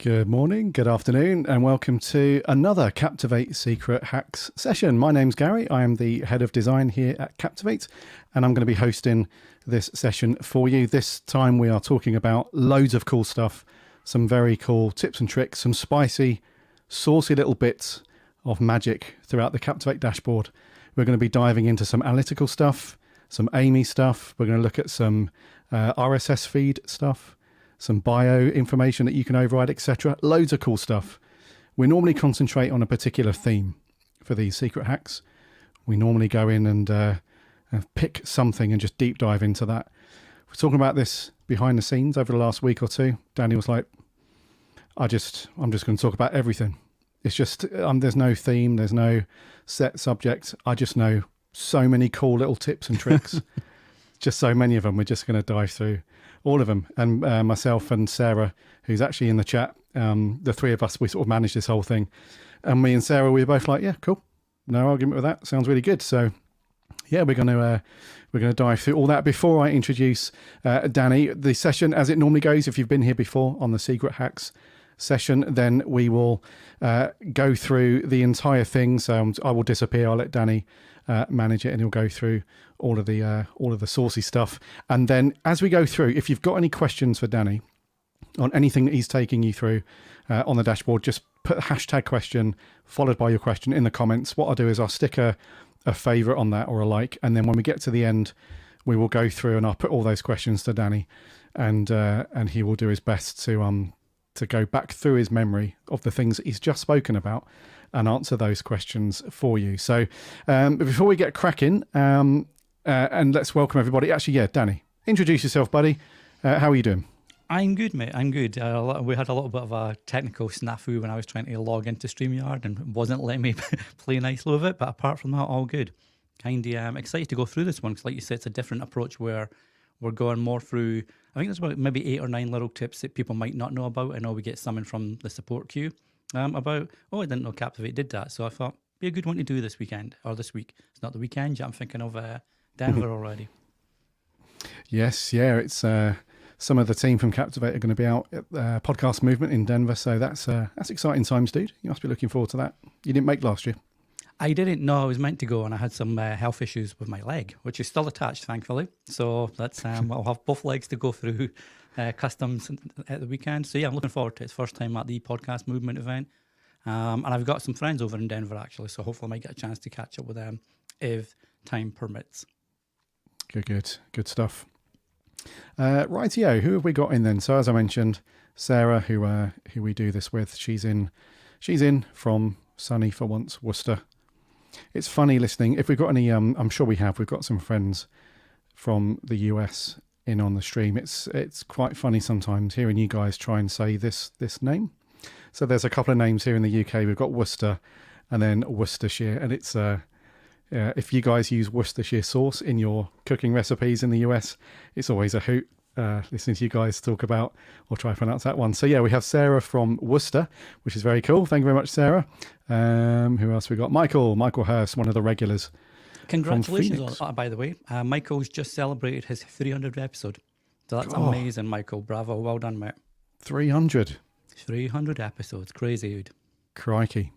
Good morning, good afternoon, and welcome to another Captivate Secret Hacks session. My name's Gary. I am the head of design here at Captivate, and I'm going to be hosting this session for you. This time we are talking about loads of cool stuff, some very cool tips and tricks, some spicy, saucy little bits of magic throughout the Captivate dashboard. We're going to be diving into some analytical stuff, some AMIE stuff. We're going to look at some RSS feed stuff, some bio information that you can override, etc. Loads of cool stuff. We normally concentrate on a particular theme for these secret hacks. We normally go in and pick something and just deep dive into that. We're talking about this behind the scenes over the last week or two. Danny was like, I'm just going to talk about everything. It's just, there's no theme, there's no set subject. I just know so many cool little tips and tricks. Just so many of them. We're just going to dive through all of them. And myself and Sarah, who's actually in the chat, the three of us, we sort of manage this whole thing. And me and Sarah, we were both like, yeah, cool. No argument with that. Sounds really good. So yeah, we're going to dive through all that. Before I introduce Danny, the session as it normally goes, if you've been here before on the Secret Hacks session, then we will go through the entire thing. So I will disappear. I'll let Danny manage it, and he'll go through all of the saucy stuff. And then as we go through, if you've got any questions for Danny on anything that he's taking you through on the dashboard, just put hashtag question followed by your question in the comments. What I'll do is I'll stick a favorite on that or a like, and then when we get to the end, we will go through and I'll put all those questions to Danny, and he will do his best to go back through his memory of the things that he's just spoken about and answer those questions for you. So before we get cracking, and let's welcome everybody. Actually, yeah, Danny, introduce yourself, buddy. How are you doing? I'm good, mate. I'm good. We had a little bit of a technical snafu when I was trying to log into StreamYard and it wasn't letting me play nicely with it. But apart from that, all good. Kind of excited to go through this one because, like you said, it's a different approach where we're going more through. I think there's about maybe 8 or 9 little tips that people might not know about. I know we get some from the support queue about, I didn't know Captivate did that. So I thought, be a good one to do this weekend or this week. It's not the weekend yet. I'm thinking of Denver already. Yes, yeah, it's some of the team from Captivate are going to be out at Podcast Movement in Denver. So that's exciting times, dude. You must be looking forward to that. You didn't make last year. I didn't know I was meant to go, and I had some health issues with my leg, which is still attached, thankfully. So that's I'll have both legs to go through customs at the weekend. So yeah, I'm looking forward to it. It's first time at the Podcast Movement event, and I've got some friends over in Denver actually. So hopefully I might get a chance to catch up with them if time permits. Good stuff. Rightio, who have we got in then? So as I mentioned, Sarah, who we do this with, she's in from sunny for once Worcester. It's funny listening. If we've got any, I'm sure we've got some friends from the US in on the stream. It's quite funny sometimes hearing you guys try and say this name. So there's a couple of names here in the UK. We've got Worcester and then Worcestershire, and it's if you guys use Worcestershire sauce in your cooking recipes in the US, it's always a hoot listening to you guys talk about or try to pronounce that one. So yeah, we have Sarah from Worcester, which is very cool. Thank you very much, Sarah. Who else we got? Michael Hurst, one of the regulars. Congratulations on that, by the way. Michael's just celebrated his 300th episode. So that's amazing, Michael. Bravo. Well done, mate. 300 episodes. Crazy, dude. Crikey.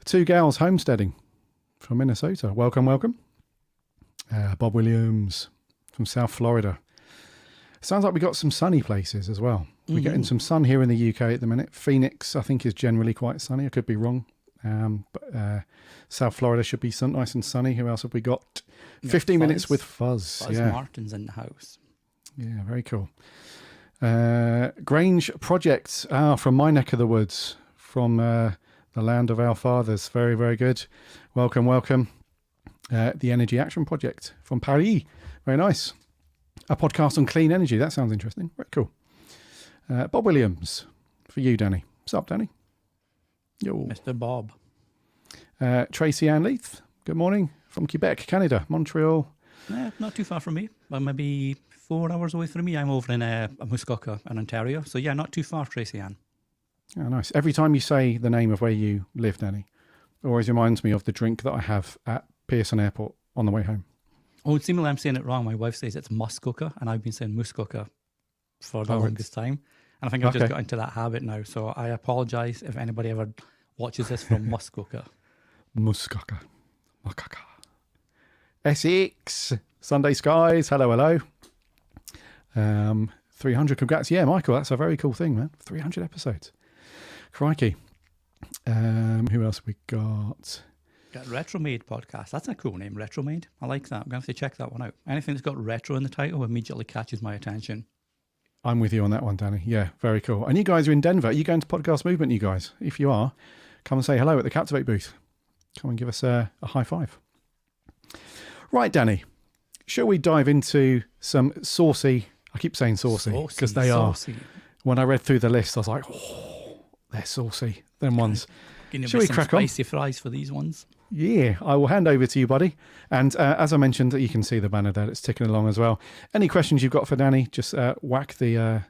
2 gals homesteading from Minnesota. Welcome. Bob Williams from South Florida. Sounds like we got some sunny places as well. We're getting some sun here in the UK at the minute. Phoenix, I think, is generally quite sunny. I could be wrong. But South Florida should be nice and sunny. Who else have we got? 15 minutes with Fuzz. Fuzz Martin's in the house. Yeah, very cool. Grange Project from my neck of the woods, from the land of our fathers. Very, very good. Welcome. The Energy Action Project from Paris. Very nice. A podcast on clean energy. That sounds interesting. Very cool. Bob Williams for you, Danny. What's up, Danny? Yo. Mr. Bob. Tracy Ann Leith. Good morning from Quebec, Canada, Montreal. Not too far from me. Maybe 4 hours away from me. I'm over in Muskoka in Ontario. So yeah, not too far, Tracy Ann. Oh, nice. Every time you say the name of where you live, Danny, it always reminds me of the drink that I have at Pearson Airport on the way home. Oh, seemingly I'm saying it wrong. My wife says it's Muskoka, and I've been saying Muskoka for the longest time. And I think I've just Okay. got into that habit now. So I apologize if anybody ever watches this from Muskoka. Muskoka. Muskoka. Essex. Sunday Skies. Hello, hello. 300. Congrats. Yeah, Michael, that's a very cool thing, man. 300 episodes. Crikey. Who else we got? Got Retromade podcast. That's a cool name, Retromade. I like that. I'm going to have to check that one out. Anything that's got retro in the title immediately catches my attention. I'm with you on that one, Danny. Yeah, very cool. And you guys are in Denver. Are you going to Podcast Movement, you guys? If you are, come and say hello at the Captivate booth. Come and give us a high five. Right, Danny. Shall we dive into some saucy... I keep saying saucy because they saucy. are. When I read through the list, I was like, oh, they're saucy. Them ones. Shall we crack on? Spicy fries for these ones. Yeah, I will hand over to you, buddy. And as I mentioned, you can see the banner there. It's ticking along as well. Any questions you've got for Danny, just whack the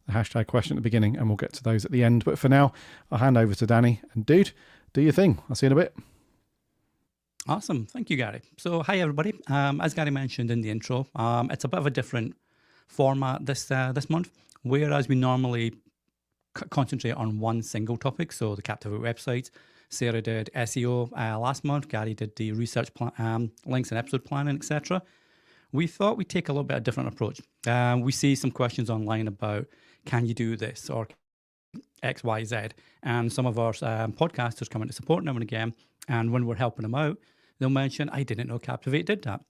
hashtag question at the beginning and we'll get to those at the end. But for now, I'll hand over to Danny. And dude, do your thing. I'll see you in a bit. Awesome. Thank you, Gary. So, hi, everybody. As Gary mentioned in the intro, it's a bit of a different format this month, whereas we normally concentrate on one single topic. So the Captivate website, Sarah did SEO last month, Gary did the research links and episode planning, etc. We thought we'd take a little bit of a different approach. We see some questions online about, can you do this or X, Y, Z? And some of our podcasters come into support now and again. And when we're helping them out, they'll mention, I didn't know Captivate did that.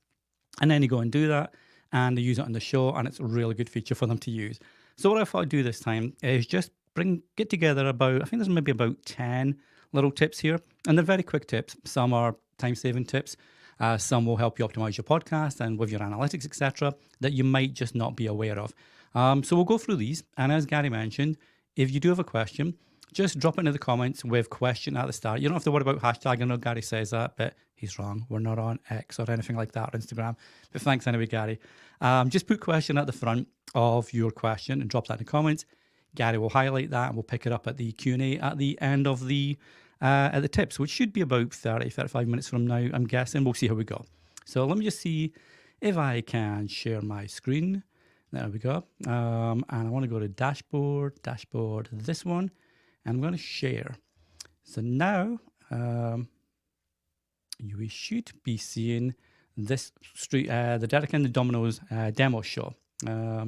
And then you go and do that and they use it on the show and it's a really good feature for them to use. So what I thought I'd do this time is just get together about, I think there's maybe about 10 little tips here. And they're very quick tips. Some are time-saving tips. Some will help you optimize your podcast and with your analytics, etc., that you might just not be aware of. So we'll go through these. And as Gary mentioned, if you do have a question, just drop it into the comments with question at the start. You don't have to worry about hashtag. I know Gary says that, but he's wrong. We're not on X or anything like that or Instagram. But thanks anyway, Gary. Just put question at the front of your question and drop that in the comments. Gary will highlight that and we'll pick it up at the Q&A at the end of the at the tips, which should be about 35 minutes from now, I'm guessing. We'll see how we go. So let me just see if I can share my screen. There we go. And I want to go to dashboard, this one. And I'm going to share. So now we should be seeing this the Derek and the Dominoes demo show. Let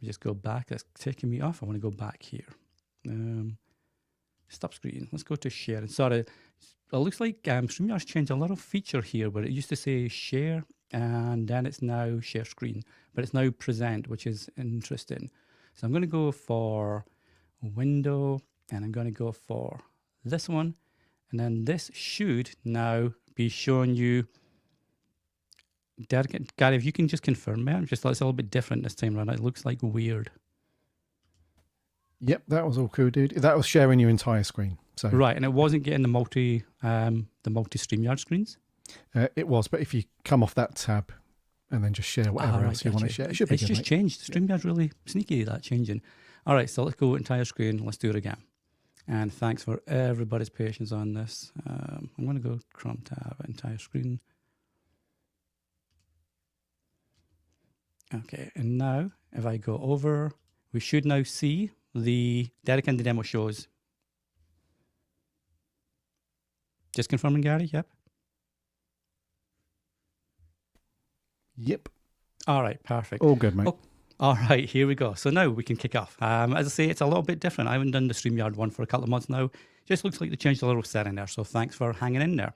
me just go back. That's taking me off. I want to go back here. Stop screen. Let's go to share. Sorry, it looks like StreamYard's changed a little feature here where it used to say share and then it's now share screen, but it's now present, which is interesting. So I'm going to go for window and I'm going to go for this one. And then this should now be showing you. Gary, if you can just confirm me, it's a little bit different this time around. It looks like weird. Yep, that was all cool, dude. That was sharing your entire screen. So right, and it wasn't getting the multi StreamYard screens. It was, but if you come off that tab and then just share whatever else you want to share, it should be it's good, just mate. changed. StreamYard's really sneaky, that changing. All right, so let's go entire screen. Let's do it again. And thanks for everybody's patience on this. I'm going to go Chrome tab, entire screen. Okay, and now if I go over, we should now see the Derek and the demo shows. Just confirming, Gary? Yep. Yep. All right, perfect. All good, mate. Oh, all right, here we go. So now we can kick off. As I say, it's a little bit different. I haven't done the StreamYard one for a couple of months now. Just looks like they changed a little setting there. So thanks for hanging in there.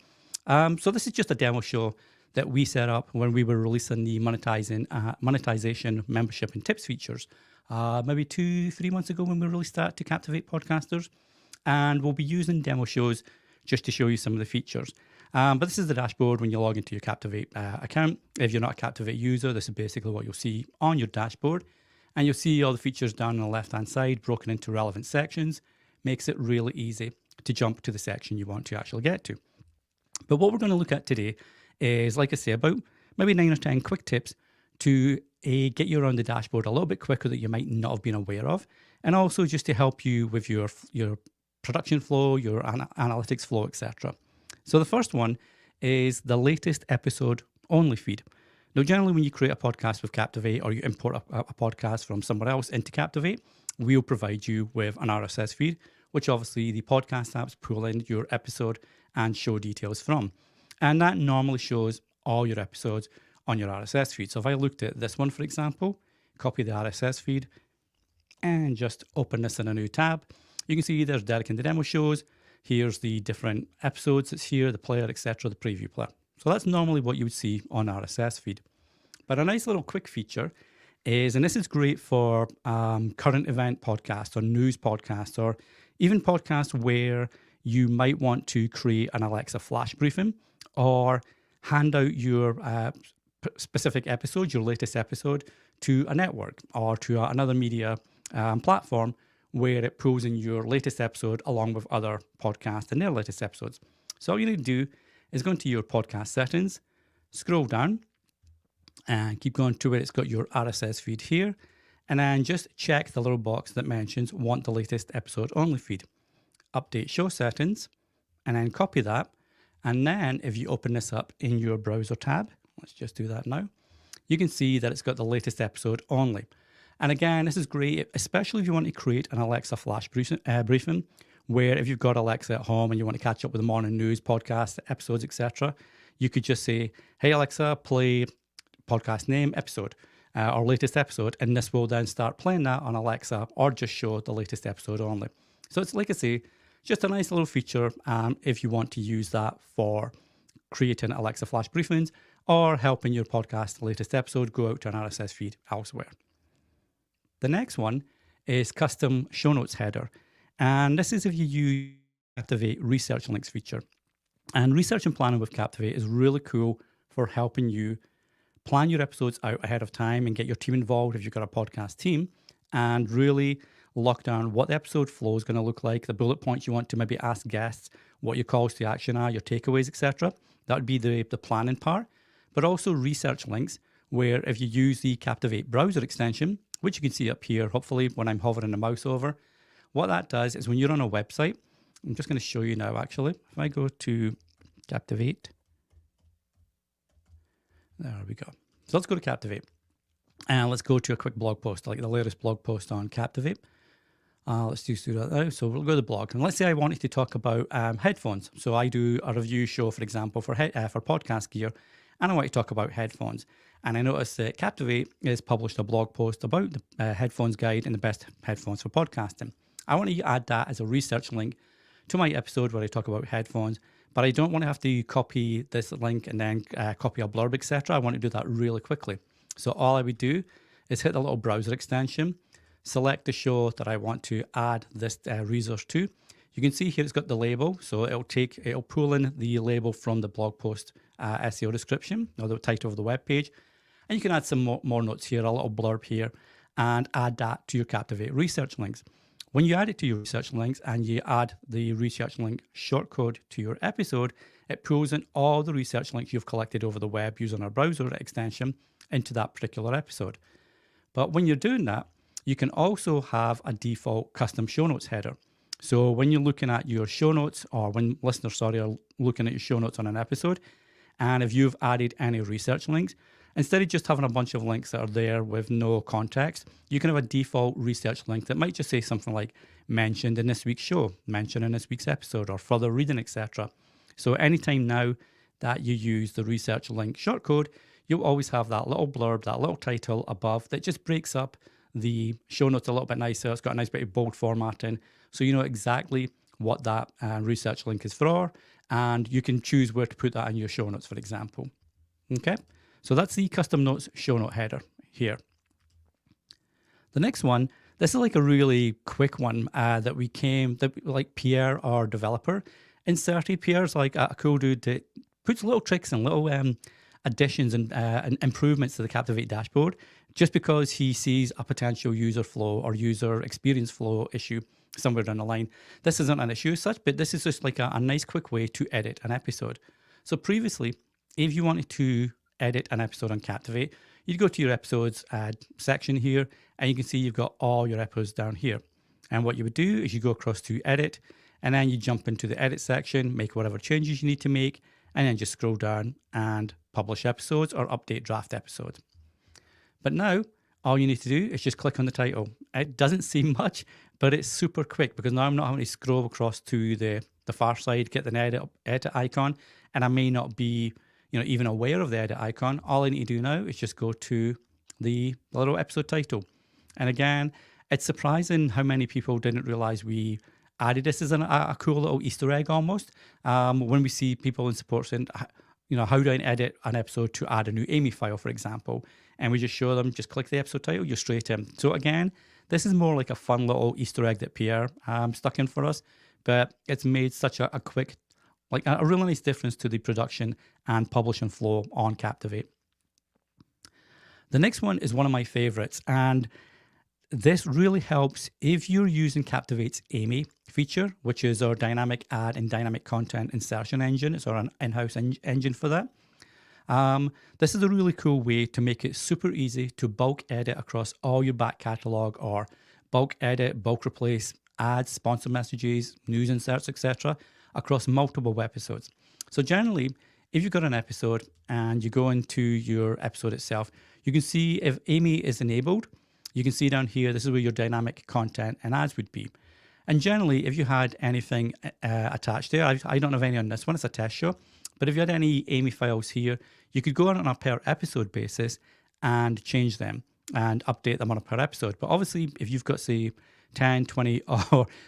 So this is just a demo show that we set up when we were releasing the monetization membership and tips features. Maybe 2-3 months ago when we released that to Captivate podcasters. And we'll be using demo shows just to show you some of the features. But this is the dashboard when you log into your Captivate account. If you're not a Captivate user, this is basically what you'll see on your dashboard. And you'll see all the features down on the left-hand side broken into relevant sections. Makes it really easy to jump to the section you want to actually get to. But what we're going to look at today is, like I say, about maybe 9 or 10 quick tips to get you around the dashboard a little bit quicker that you might not have been aware of. And also just to help you with your production flow, your analytics flow, etc. So the first one is the latest episode only feed. Now, generally, when you create a podcast with Captivate or you import a podcast from somewhere else into Captivate, we'll provide you with an RSS feed, which obviously the podcast apps pull in your episode and show details from. And that normally shows all your episodes on your RSS feed. So if I looked at this one, for example, copy the RSS feed and just open this in a new tab, you can see there's Derek and the demo shows. Here's the different episodes that's here, the player, etc., the preview player. So that's normally what you would see on RSS feed. But a nice little quick feature is, and this is great for current event podcasts or news podcasts, or even podcasts where you might want to create an Alexa flash briefing or hand out your specific episode, your latest episode, to a network or to another media platform where it pulls in your latest episode along with other podcasts and their latest episodes. So all you need to do is go into your podcast settings, scroll down, and keep going to where it's got your RSS feed here, and then just check the little box that mentions want the latest episode only feed. Update show settings, and then copy that. And then if you open this up in your browser tab, let's just do that now, you can see that it's got the latest episode only. And again, this is great, especially if you want to create an Alexa flash briefing, where if you've got Alexa at home and you want to catch up with the morning news, podcast, episodes, etc., you could just say, hey, Alexa, play podcast name, episode, or latest episode, and this will then start playing that on Alexa or just show the latest episode only. So it's, like I say, just a nice little feature if you want to use that for creating Alexa flash briefings or helping your podcast latest episode go out to an RSS feed elsewhere. The next one is custom show notes header. And this is if you use Captivate research links feature. And research and planning with Captivate is really cool for helping you plan your episodes out ahead of time and get your team involved if you've got a podcast team, and really lock down what the episode flow is going to look like, the bullet points you want to maybe ask guests, what your calls to action are, your takeaways, etc. That would be the planning part. But also research links, where if you use the Captivate browser extension, which you can see up here, hopefully when I'm hovering the mouse over, what that does is when you're on a website, I'm just going to show you now actually. If I go to Captivate, there we go. So let's go to Captivate and let's go to a quick blog post, like the latest blog post on Captivate. Let's just do that now. So we'll go to the blog, and let's say I wanted to talk about headphones. So I do a review show, for example, for podcast gear, and I want to talk about headphones. And I noticed that Captivate has published a blog post about the headphones guide and the best headphones for podcasting. I want to add that as a research link to my episode where I talk about headphones, but I don't want to have to copy this link and then copy a blurb, etc. I want to do that really quickly. So all I would do is hit the little browser extension, select the show that I want to add this resource to. You can see here it's got the label, so it'll pull in the label from the blog post SEO description or the title of the web page, and you can add some more notes here, a little blurb here, and add that to your Captivate research links. When you add it to your research links and you add the research link shortcode to your episode, it pulls in all the research links you've collected over the web using our browser extension into that particular episode. But when you're doing that, you can also have a default custom show notes header. So when you're looking at your show notes, or when listeners, are looking at your show notes on an episode, and if you've added any research links, instead of just having a bunch of links that are there with no context, you can have a default research link that might just say something like mentioned in this week's show, mentioned in this week's episode, or further reading, etc. So anytime now that you use the research link shortcode, you'll always have that little blurb, that little title above that just breaks up the show notes a little bit nicer. It's got a nice bit of bold formatting, so you know exactly what that research link is for, and you can choose where to put that in your show notes, for example. Okay, so that's the custom notes show note header here. The next one, this is like a really quick one like Pierre, our developer, inserted. Pierre's like a cool dude that puts little tricks and little additions and improvements to the Captivate dashboard just because he sees a potential user flow or user experience flow issue somewhere down the line. This isn't an issue as such, but this is just like a nice quick way to edit an episode. So previously, if you wanted to edit an episode on Captivate, you'd go to your episodes section here, and you can see you've got all your episodes down here. And what you would do is you go across to edit, and then you jump into the edit section, make whatever changes you need to make, and then just scroll down and publish episodes or update draft episodes. But now all you need to do is just click on the title. It doesn't seem much, but it's super quick because now I'm not having to scroll across to the far side, get the edit icon, and I may not be even aware of the edit icon. All I need to do now is just go to the little episode title. And again, it's surprising how many people didn't realize we added this as a cool little Easter egg almost. When we see people in support saying, how do I edit an episode to add a new AMIE file, for example? And we just show them, just click the episode title, you're straight in. So again, this is more like a fun little Easter egg that Pierre stuck in for us, but it's made such a quick, like a really nice difference to the production and publishing flow on Captivate. The next one is one of my favorites, and this really helps if you're using Captivate's AMIE feature, which is our dynamic ad and dynamic content insertion engine. It's our in-house engine for that. This is a really cool way to make it super easy to bulk edit across all your back catalog, or bulk edit, bulk replace ads, sponsor messages, news inserts, etc. across multiple episodes. So generally, if you've got an episode and you go into your episode itself, you can see if AMIE is enabled. You can see down here, this is where your dynamic content and ads would be. And generally, if you had anything attached there, I don't have any on this one, it's a test show. But if you had any AMIE files here, you could go on a per episode basis and change them and update them on a per episode. But obviously, if you've got, say, 10, 20,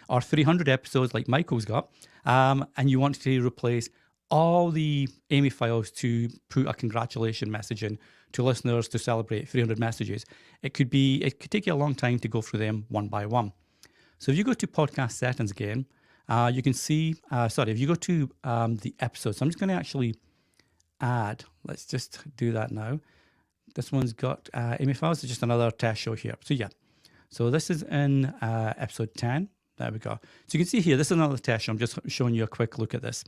or 300 episodes like Michael's got, and you want to replace all the AMIE files to put a congratulation message in to listeners to celebrate 300 messages, it could take you a long time to go through them one by one. So if you go to podcast settings again, you can see, if you go to the episodes, I'm just going to actually add, let's just do that now. This one's got AMIE files, it's just another test show here. So yeah, so this is in episode 10, there we go. So you can see here, this is another test show, I'm just showing you a quick look at this,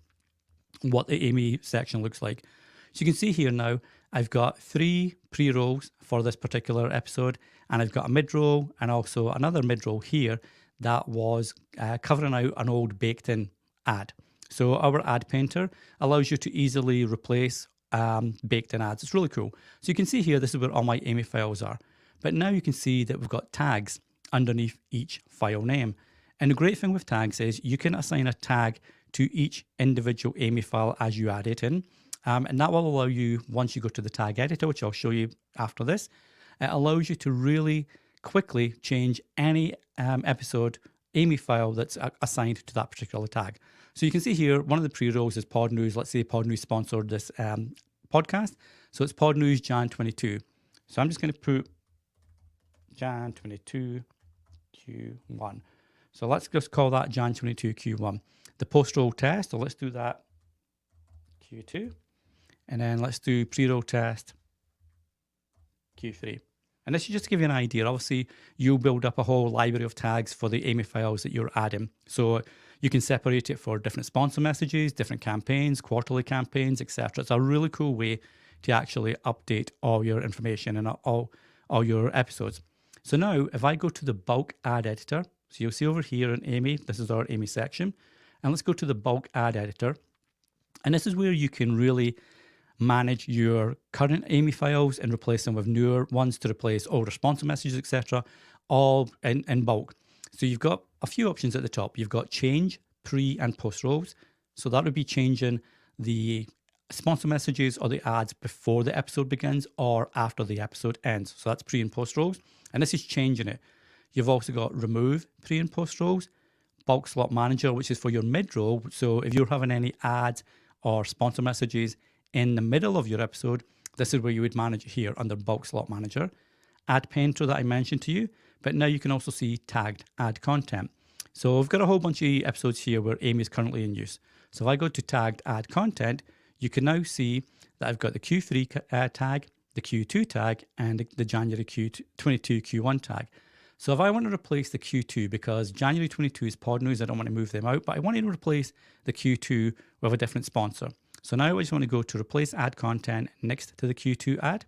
what the AMIE section looks like. So you can see here now, I've got 3 pre-rolls for this particular episode, and I've got a mid-roll and also another mid-roll here that was covering out an old baked-in ad. So our ad painter allows you to easily replace baked-in ads. It's really cool. So you can see here, this is where all my AMIE files are. But now you can see that we've got tags underneath each file name. And the great thing with tags is you can assign a tag to each individual AMIE file as you add it in. And that will allow you, once you go to the tag editor, which I'll show you after this, it allows you to really quickly change any episode AMIE file that's assigned to that particular tag. So you can see here, one of the pre-rolls is Pod News. Let's say Pod News sponsored this podcast. So it's Pod News Jan 22. So I'm just going to put Jan 22 Q1. So let's just call that Jan 22 Q1. The post-roll test, so let's do that Q2. And then let's do pre-roll test Q3. And this is just to give you an idea. Obviously, you'll build up a whole library of tags for the AMIE files that you're adding. So you can separate it for different sponsor messages, different campaigns, quarterly campaigns, etc. It's a really cool way to actually update all your information and all your episodes. So now, if I go to the bulk ad editor, so you'll see over here in AMIE, this is our AMIE section. And let's go to the bulk ad editor. And this is where you can really manage your current AMIE files and replace them with newer ones to replace older sponsor messages, etc., all in bulk. So you've got a few options at the top. You've got change, pre and post rolls. So that would be changing the sponsor messages or the ads before the episode begins or after the episode ends. So that's pre and post rolls. And this is changing it. You've also got remove pre and post rolls, bulk slot manager, which is for your mid roll. So if you're having any ads or sponsor messages in the middle of your episode, this is where you would manage it here under bulk slot manager. Ad painter that I mentioned to you, but now you can also see tagged ad content. So I've got a whole bunch of episodes here where AMIE is currently in use. So if I go to tagged ad content, you can now see that I've got the Q3 tag, the Q2 tag, and the January 22 Q1 tag. So if I want to replace the Q2, because January 22 is Pod News, I don't want to move them out, but I want to replace the Q2 with a different sponsor. So now I just want to go to replace ad content next to the Q2 ad.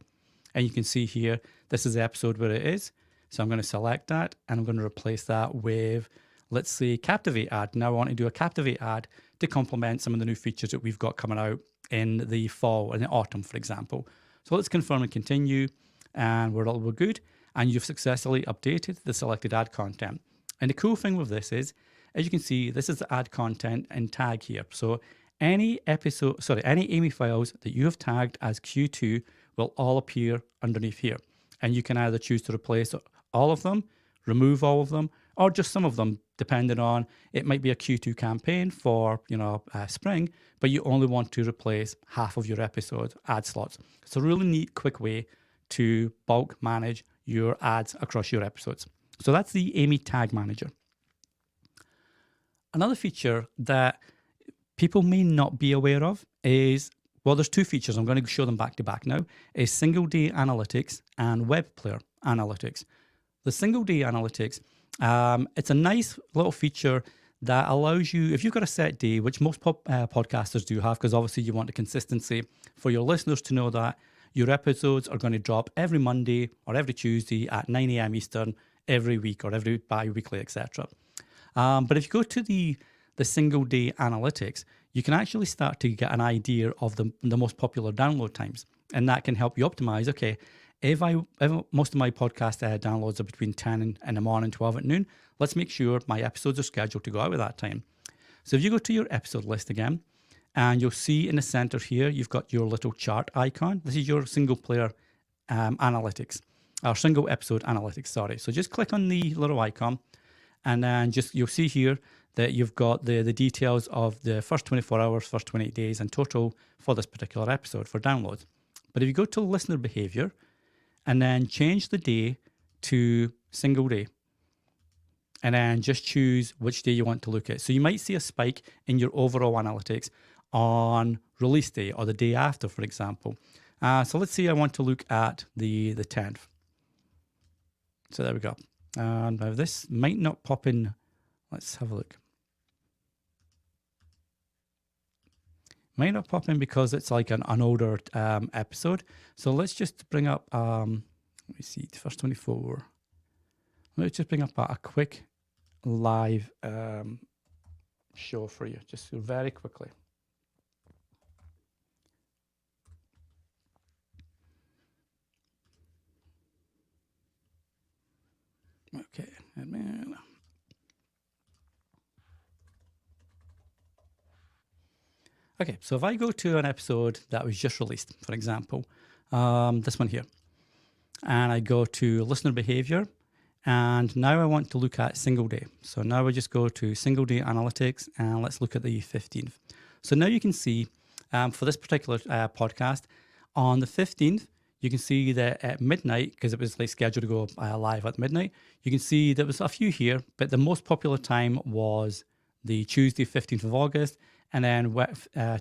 And you can see here, this is the episode where it is. So I'm going to select that and I'm going to replace that with, let's say, Captivate ad. Now I want to do a Captivate ad to complement some of the new features that we've got coming out in the fall and the autumn, for example. So let's confirm and continue, and we're good. And you've successfully updated the selected ad content. And the cool thing with this is, as you can see, this is the ad content and tag here. So any AMIE files that you have tagged as Q2 will all appear underneath here. And you can either choose to replace all of them, remove all of them, or just some of them, depending on, it might be a Q2 campaign for, spring, but you only want to replace half of your episode ad slots. It's a really neat, quick way to bulk manage your ads across your episodes. So that's the AMIE Tag Manager. Another feature that people may not be aware of is, well, there's two features. I'm going to show them back to back now, is single day analytics and web player analytics. The single day analytics, it's a nice little feature that allows you, if you've got a set day, which most podcasters do have, because obviously you want the consistency for your listeners to know that your episodes are going to drop every Monday or every Tuesday at 9 a.m. Eastern every week or every bi-weekly, etc. But if you go to the single day analytics, you can actually start to get an idea of the most popular download times. And that can help you optimize, okay, if most of my podcast downloads are between 10 in the morning, 12 at noon, let's make sure my episodes are scheduled to go out at that time. So if you go to your episode list again, and you'll see in the center here, you've got your little chart icon. This is your single player analytics, or single episode analytics, sorry. So just click on the little icon, and then you'll see here that you've got the details of the first 24 hours, first 28 days, and total for this particular episode for downloads. But if you go to listener behavior, and then change the day to single day, and then just choose which day you want to look at. So you might see a spike in your overall analytics on release day or the day after, for example. So let's say I want to look at the 10th. So there we go. And now this might not pop in. Let's have a look. Might not pop in because it's like an older episode. So let's just bring up, let me see, the first 24. Let's just bring up a quick live show for you, just very quickly. Okay, okay, so if I go to an episode that was just released, for example, this one here, and I go to listener behavior, and now I want to look at single day. So now I just go to single day analytics, and let's look at the 15th. So now you can see for this particular podcast, on the 15th, you can see that at midnight, because it was like scheduled to go live at midnight, you can see there was a few here, but the most popular time was the Tuesday, 15th of August, and then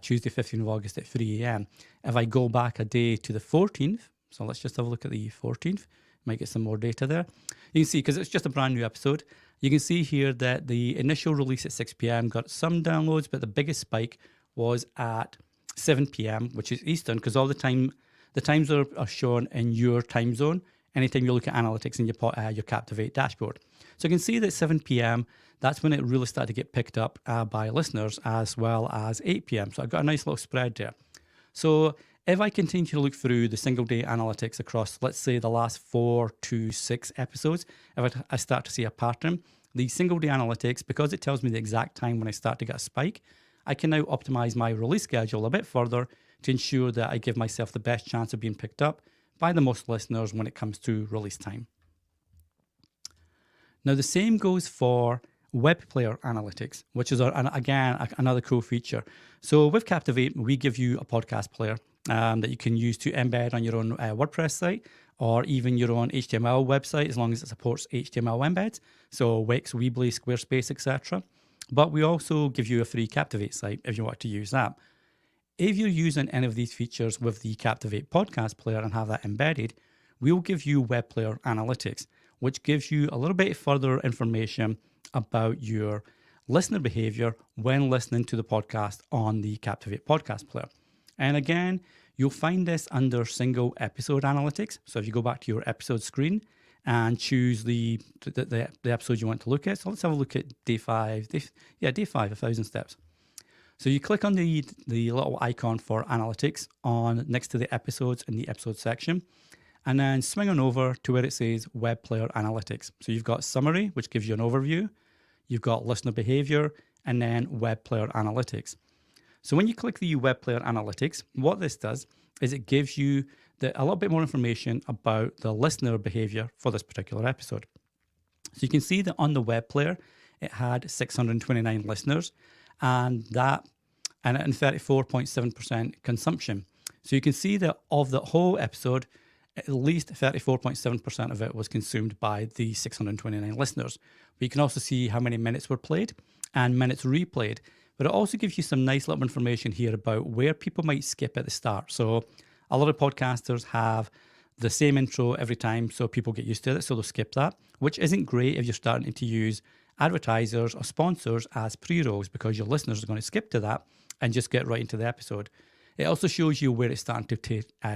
Tuesday, 15th of August at 3 a.m. If I go back a day to the 14th, so let's just have a look at the 14th, might get some more data there. You can see, because it's just a brand new episode, you can see here that the initial release at 6 p.m. got some downloads, but the biggest spike was at 7 p.m., which is Eastern, because all the times are shown in your time zone anytime you look at analytics in your Captivate dashboard. So you can see that 7 p.m., that's when it really started to get picked up by listeners, as well as 8 p.m. So I've got a nice little spread there. So if I continue to look through the single day analytics across, let's say, the last 4 to 6 episodes, if I start to see a pattern, the single day analytics, because it tells me the exact time when I start to get a spike, I can now optimize my release schedule a bit further to ensure that I give myself the best chance of being picked up by the most listeners when it comes to release time. Now, the same goes for web player analytics, which is, again, another cool feature. So with Captivate, we give you a podcast player that you can use to embed on your own WordPress site, or even your own HTML website, as long as it supports HTML embeds, so Wix, Weebly, Squarespace, etc. But we also give you a free Captivate site if you want to use that. If you're using any of these features with the Captivate podcast player and have that embedded, we'll give you web player analytics, which gives you a little bit further information about your listener behavior when listening to the podcast on the Captivate podcast player. And again, you'll find this under single episode analytics. So if you go back to your episode screen and choose the episode you want to look at. So let's have a look at day 5. Day 5, 1,000 steps. So you click on the little icon for analytics on next to the episodes in the episode section, and then swing on over to where it says Web Player Analytics. So you've got summary, which gives you an overview. You've got listener behavior, and then Web Player Analytics. So when you click the Web Player Analytics, what this does is it gives you a little bit more information about the listener behavior for this particular episode. So you can see that on the web player, it had 629 listeners and 34.7% consumption. So you can see that of the whole episode, at least 34.7% of it was consumed by the 629 listeners. But you can also see how many minutes were played and minutes replayed. But it also gives you some nice little information here about where people might skip at the start. So a lot of podcasters have the same intro every time, so people get used to it, so they'll skip that, which isn't great if you're starting to use advertisers or sponsors as pre-rolls, because your listeners are going to skip to that and just get right into the episode. It also shows you where it's starting to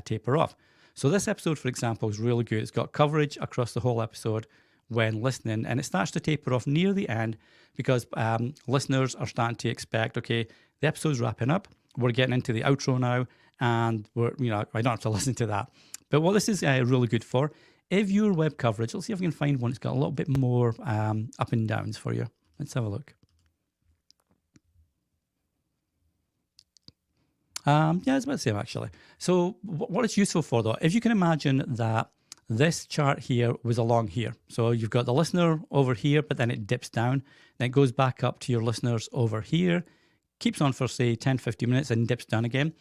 taper off. So this episode, for example, is really good. It's got coverage across the whole episode when listening, and it starts to taper off near the end because listeners are starting to expect, okay, the episode's wrapping up, we're getting into the outro now, and I don't have to listen to that. But what this is really good for, if your web coverage, let's see if we can find one that's got a little bit more up and downs for you. Let's have a look. Yeah, it's about the same actually. So what it's useful for though, if you can imagine that this chart here was along here. So you've got the listener over here, but then it dips down. Then it goes back up to your listeners over here, keeps on for say 10, 15 minutes and dips down again.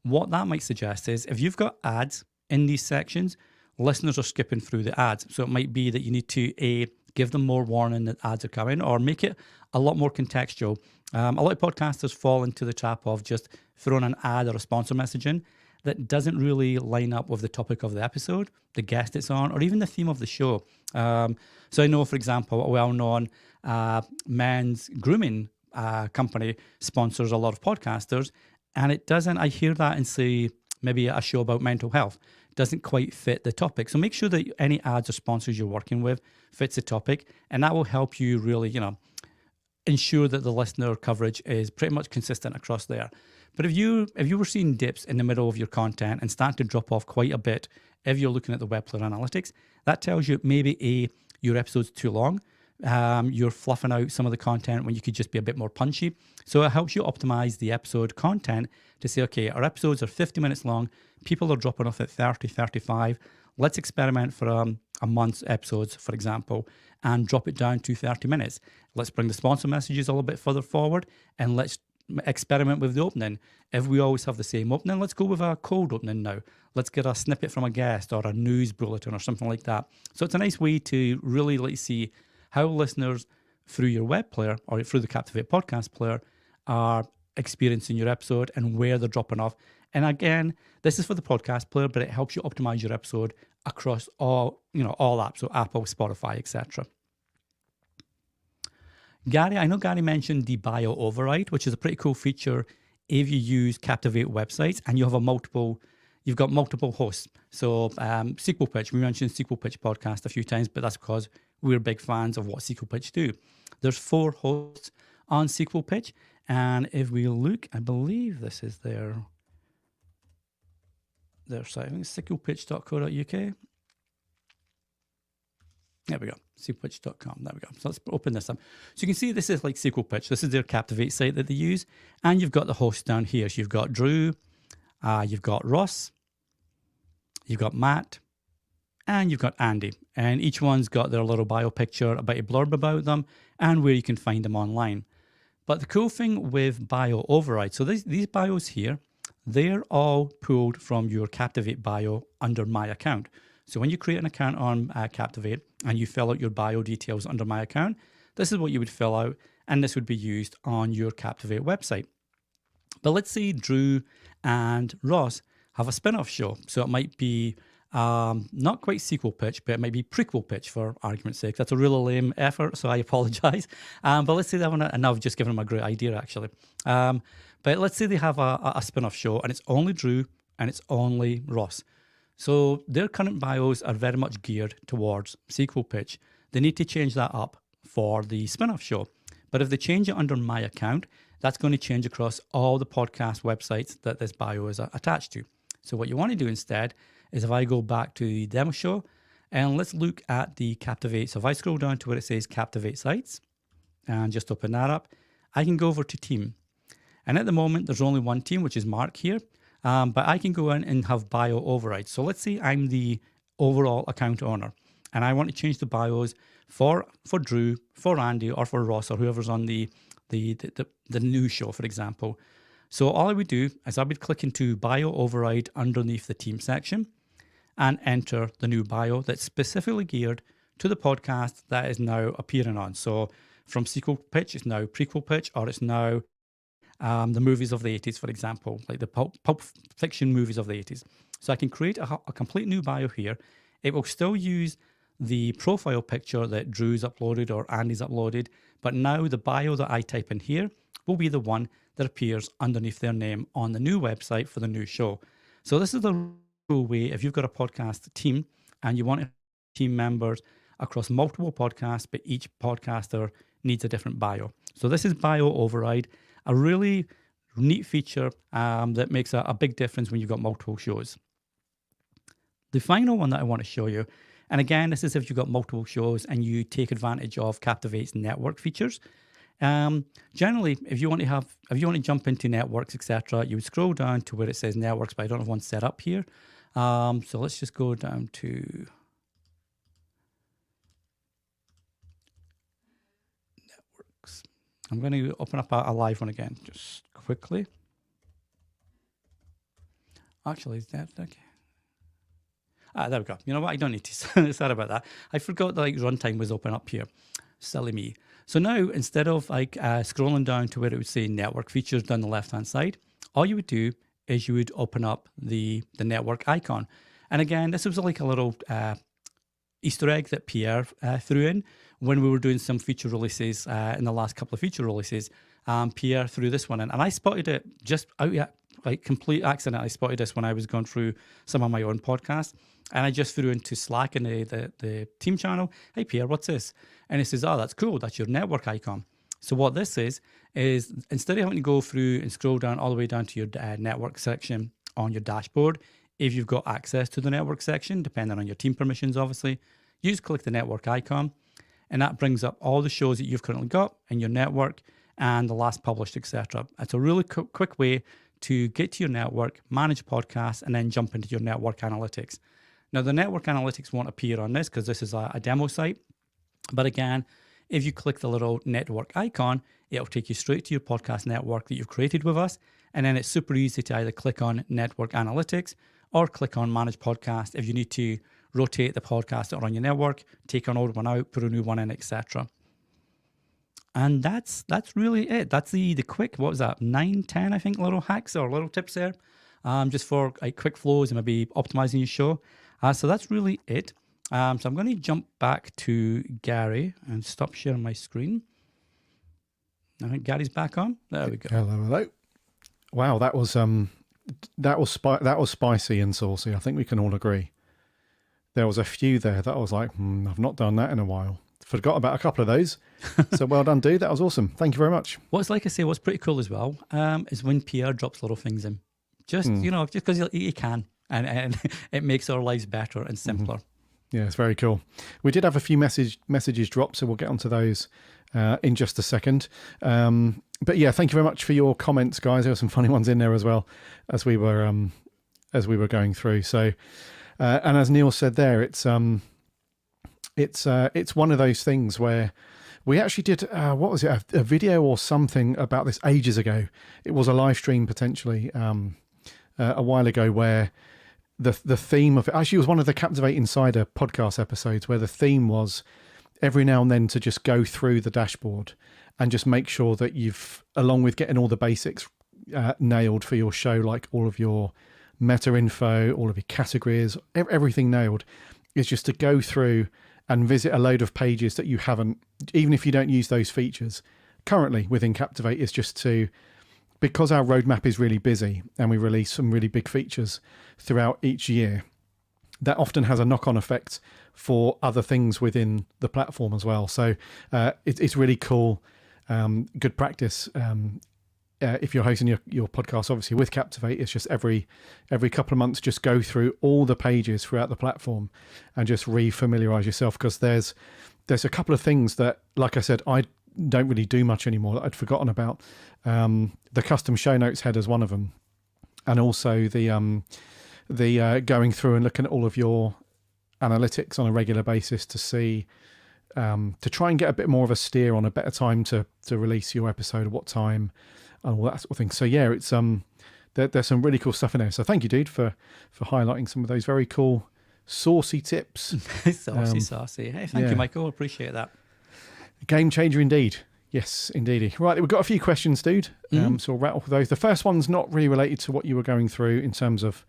What that might suggest is if you've got ads in these sections, listeners are skipping through the ads. So it might be that you need to give them more warning that ads are coming, or make it a lot more contextual. A lot of podcasters fall into the trap of just throwing an ad or a sponsor message in that doesn't really line up with the topic of the episode, the guest it's on, or even the theme of the show. So I know, for example, a well-known men's grooming company sponsors a lot of podcasters, and it doesn't, I hear that and say maybe a show about mental health doesn't quite fit the topic. So make sure that any ads or sponsors you're working with fits the topic, and that will help you really, ensure that the listener coverage is pretty much consistent across there. But if you were seeing dips in the middle of your content and start to drop off quite a bit, if you're looking at the web player analytics, that tells you maybe your episode's too long. You're fluffing out some of the content when you could just be a bit more punchy. So it helps you optimize the episode content to say, okay, our episodes are 50 minutes long. People are dropping off at 30, 35. Let's experiment for a month's episodes, for example, and drop it down to 30 minutes. Let's bring the sponsor messages a little bit further forward, and let's experiment with the opening. If we always have the same opening, let's go with a cold opening now. Let's get a snippet from a guest or a news bulletin or something like that. So it's a nice way to really let you see how listeners through your web player or through the Captivate podcast player are experiencing your episode and where they're dropping off. And again, this is for the podcast player, but it helps you optimize your episode across all apps, so Apple, Spotify, etc. Gary, I know Gary mentioned the bio override, which is a pretty cool feature if you use Captivate websites and you've got multiple hosts. So SQL Pitch, we mentioned SQL Pitch podcast a few times, but that's because we're big fans of what SQL Pitch do. There's 4 hosts on SQL Pitch, and if we look, I believe this is their site. I think it's sqlpitch.co.uk. There we go, sqlpitch.com. There we go. So let's open this up. So you can see this is like SQL Pitch. This is their Captivate site that they use. And you've got the hosts down here. So you've got Drew, you've got Ross, you've got Matt, and you've got Andy. And each one's got their little bio picture, a bit of blurb about them, and where you can find them online. But the cool thing with bio override, so these bios here, they're all pulled from your Captivate bio under My Account. So when you create an account on Captivate and you fill out your bio details under My Account, this is what you would fill out, and this would be used on your Captivate website. But let's say Drew and Ross have a spin-off show. So it might be not quite sequel pitch, but it might be prequel pitch for argument's sake. That's a really lame effort, so I apologize. But let's say they have and I've just given them a great idea actually. But let's say they have a spin-off show and it's only Drew and it's only Ross. So their current bios are very much geared towards sequel pitch. They need to change that up for the spin-off show. But if they change it under My Account, that's going to change across all the podcast websites that this bio is attached to. So what you want to do instead is if I go back to the demo show and let's look at the Captivate. So if I scroll down to where it says Captivate Sites and just open that up, I can go over to team. And at the moment, there's only one team, which is Mark here. But I can go in and have bio override. So let's say I'm the overall account owner and I want to change the bios for Drew, for Andy, or for Ross, or whoever's on the new show, for example. So all I would do is I would click into bio override underneath the team section and enter the new bio that's specifically geared to the podcast that is now appearing on. So from sequel pitch, it's now prequel pitch, or it's now the movies of the 80s, for example, like the pulp fiction movies of the 80s. So I can create a complete new bio here. It will still use the profile picture that Drew's uploaded or Andy's uploaded, but now the bio that I type in here will be the one that appears underneath their name on the new website for the new show. So this is the cool way if you've got a podcast team and you want team members across multiple podcasts, but each podcaster needs a different bio. So this is bio override, a really neat feature that makes a big difference when you've got multiple shows. The final one that I want to show you, and again, this is if you've got multiple shows and you take advantage of Captivate's network features. Generally, if you want to jump into networks, etc., you would scroll down to where it says networks, but I don't have one set up here. So let's just go down to networks. I'm going to open up a live one again, just quickly. Actually, is that okay? There we go. You know what? I don't need to. Sorry about that. I forgot that runtime was open up here. Silly me. So now, instead of scrolling down to where it would say network features down the left-hand side, all you would do is you would open up the network icon. And again, this was like a little Easter egg that Pierre threw in when we were doing some feature releases in the last couple of feature releases. Pierre threw this one in, and I spotted it just out, like complete accident. I spotted this when I was going through some of my own podcasts, and I just threw into Slack in the team channel, "Hey Pierre, what's this?" And he says, "Oh, that's cool. That's your network icon." So what this is instead of having to go through and scroll down all the way down to your network section on your dashboard, if you've got access to the network section, depending on your team permissions, obviously, you just click the network icon, and that brings up all the shows that you've currently got in your network and the last published, etc. It's a really quick way to get to your network, manage podcasts, and then jump into your network analytics. Now, the network analytics won't appear on this because this is a demo site. But again, if you click the little network icon, it'll take you straight to your podcast network that you've created with us. And then it's super easy to either click on network analytics or click on manage podcast if you need to rotate the podcasts that are on your network, take an old one out, put a new one in, etc. And that's really it. That's the quick, what was that, 9-10, I think, little hacks or little tips there, just for quick flows and maybe optimizing your show. So that's really it. So I'm going to jump back to Gary and stop sharing my screen. I think Gary's back on. There we go. Hello. Wow, that was spicy and saucy. I think we can all agree. There was a few there that I was like, I've not done that in a while. Forgot about a couple of those. So well done, dude. That was awesome. Thank you very much. What's pretty cool as well is when Pierre drops little things in. Just because he can. And it makes our lives better and simpler. Mm-hmm. Yeah, it's very cool. We did have a few messages drop, so we'll get onto those in just a second. But yeah, thank you very much for your comments, guys. There were some funny ones in there as well as we were going through. So, and as Neil said there, it's one of those things where we actually did what was it, a video or something about this ages ago. It was a live stream potentially a while ago where the theme of it actually was one of the Captivate Insider podcast episodes where the theme was every now and then to just go through the dashboard and just make sure that you've, along with getting all the basics nailed for your show, like all of your meta info, all of your categories, everything nailed, is just to go through and visit a load of pages that you haven't, even if you don't use those features currently within Captivate, is just to, because our roadmap is really busy and we release some really big features throughout each year, that often has a knock-on effect for other things within the platform as well. So it's really cool, good practice if you're hosting your podcast, obviously with Captivate, it's just every couple of months, just go through all the pages throughout the platform and just re-familiarize yourself, because there's a couple of things that, like I said, I don't really do much anymore that I'd forgotten about. The custom show notes header's one of them, and also the going through and looking at all of your analytics on a regular basis to see, to try and get a bit more of a steer on a better time to release your episode, at what time, and all that sort of thing. So yeah, it's there's some really cool stuff in there. So thank you, dude, for highlighting some of those very cool saucy tips. Saucy. Hey, thank you, Michael. Appreciate that. Game changer indeed. Yes, indeedy. Right, we've got a few questions, dude. So we'll rattle through those. The first one's not really related to what you were going through in terms of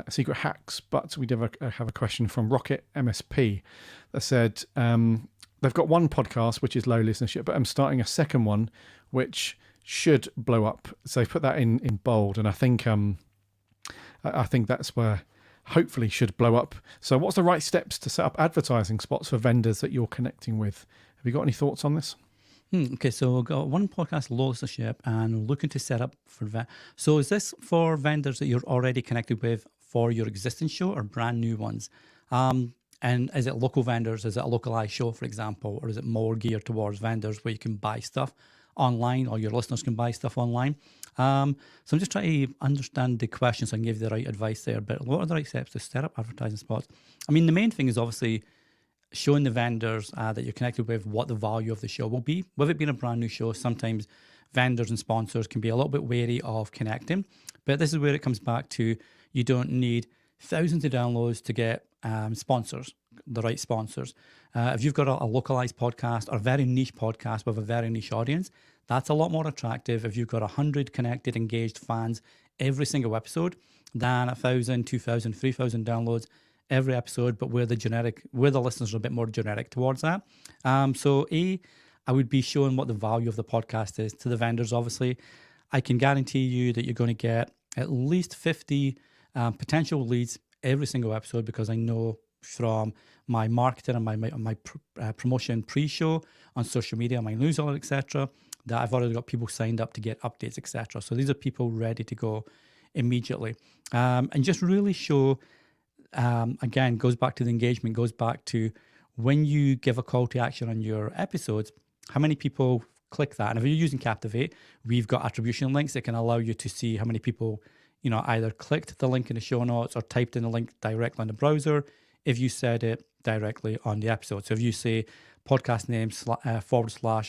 secret hacks, but we did have a question from Rocket MSP that said they've got one podcast which is low listenership, but I'm starting a second one which should blow up. So put that in bold, and I think that's where hopefully should blow up. So what's the right steps to set up advertising spots for vendors that you're connecting with? Have you got any thoughts on this? Okay, so we've got one podcast, low listenership, and looking to set up for So is this for vendors that you're already connected with for your existing show, or brand new ones? And is it local vendors? Is it a localized show, for example, or is it more geared towards vendors where you can buy stuff online, or your listeners can buy stuff online? So I'm just trying to understand the question so I can give you the right advice there. But what are the right steps to set up advertising spots? I mean, the main thing is obviously showing the vendors that you're connected with what the value of the show will be. With it being a brand new show, sometimes vendors and sponsors can be a little bit wary of connecting. But this is where it comes back to, you don't need thousands of downloads to get sponsors, the right sponsors. If you've got a localized podcast or a very niche podcast with a very niche audience, that's a lot more attractive if you've got 100 connected, engaged fans every single episode than 1,000, 2,000, 3,000 downloads every episode, but where the listeners are a bit more generic towards that. So I would be showing what the value of the podcast is to the vendors. Obviously, I can guarantee you that you're going to get at least 50 potential leads every single episode, because I know from my marketing and my promotion pre-show on social media, my newsletter, etc., that I've already got people signed up to get updates, etc. So these are people ready to go immediately, and just really show. Again, goes back to the engagement, goes back to when you give a call to action on your episodes, how many people click that. And if you're using Captivate, we've got attribution links that can allow you to see how many people, either clicked the link in the show notes or typed in the link directly in the browser if you said it directly on the episode. So if you say podcast name /support,